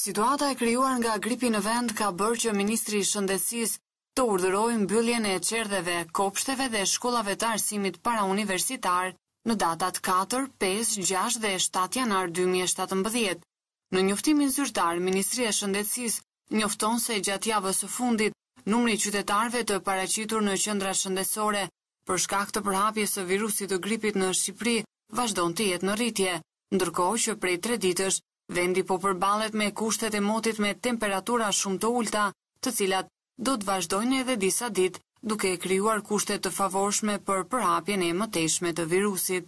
Situata e krijuar nga gripi në vend ka bërë që Ministri i Shëndetësisë të urdhërojë mbylljen e qerdheve, kopshteve dhe shkollave të arsimit parauniversitar në datat 4, 5, 6 dhe 7 janar 2017. Në njoftimin zyrtar, Ministria e Shëndetësisë njofton se gjatë javës së fundit, numri i qytetarëve të paraqitur në qendra shëndetësore për shkak të përhapjes së virusit të gripit në Shqipëri vazhdon të jetë në rritje, ndërkohë që prej 3 ditësh vendi po përballet me kushtet e motit me temperatura shumë të ulta, të cilat do të vazhdojnë edhe disa ditë, duke krijuar kushte të favorshme për përhapjen e mëtejshme të virusit.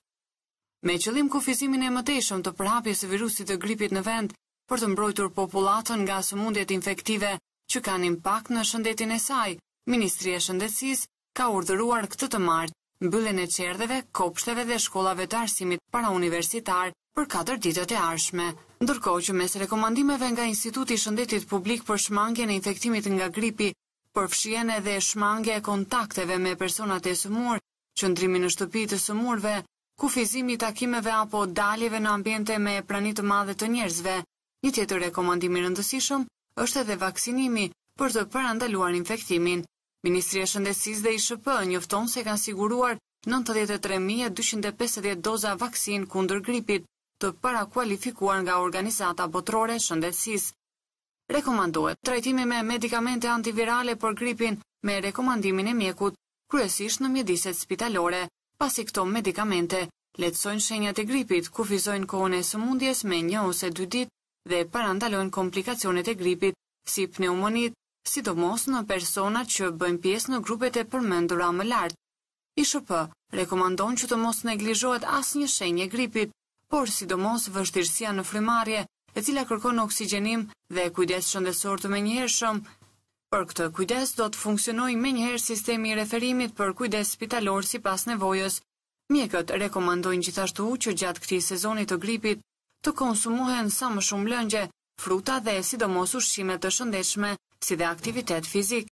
Me qëllim kufizimin e mëtejshëm të përhapjes së virusit të gripit në vend, për të mbrojtur popullatën nga sëmundjet infektive që kanë impakt në shëndetin e saj, Ministria e Shëndetësisë ka urdhëruar këtë të martë mbylljen e qerdheve, kopshteve dhe shkollave të arsimit parauniversitar për 4 ditët e ardhshme, ndërkohë që mes rekomandimeve nga Instituti i Shëndetit Publik për shmangjen e infektimit nga gripi, përfshihen edhe shmangja e kontakteve me personat e sëmurë, qëndrimi në shtëpi të sëmurëve, kufizimi i takimeve apo daljeve në ambiente me prani të madhe të njerëzve. Një tjetër rekomandim i rëndësishëm është edhe vaksinimi për të parandaluar infektimin. Ministria e Shëndetësisë dhe ISHP njofton se kanë siguruar 93.250 doza vaksin kundër gripit të parakualifikuar nga organizata botërore e shëndetësisë. Rekomandohet trajtimi me medikamente antivirale për gripin me rekomandimin e mjekut, kryesisht në mjediset spitalore, pasi këto medikamente lehtësojnë shenjat e gripit, kufizojnë kohën e sëmundjes me 1 ose 2 ditë dhe parandalojnë komplikacionet e gripit, si pneumonit, sidomos në personat që bëjnë pjesë në grupet e përmendura më lartë. ISHP rekomandon që të mos neglizhohet asnjë shenjë e gripit, por sidomos vështirësia në frymarrje, e cila kërkon oksigjenim dhe kujdes shëndetësor të menjëhershëm. Për këtë kujdes do të funksionojë menjëherë sistemi i referimit për kujdes spitalor sipas nevojës. Mjekët rekomandojnë gjithashtu që gjatë këtij sezoni të gripit të konsumohen sa më shumë lëngje, fruta dhe sidomos ushqime të shëndetshme, si dhe aktivitet fizik.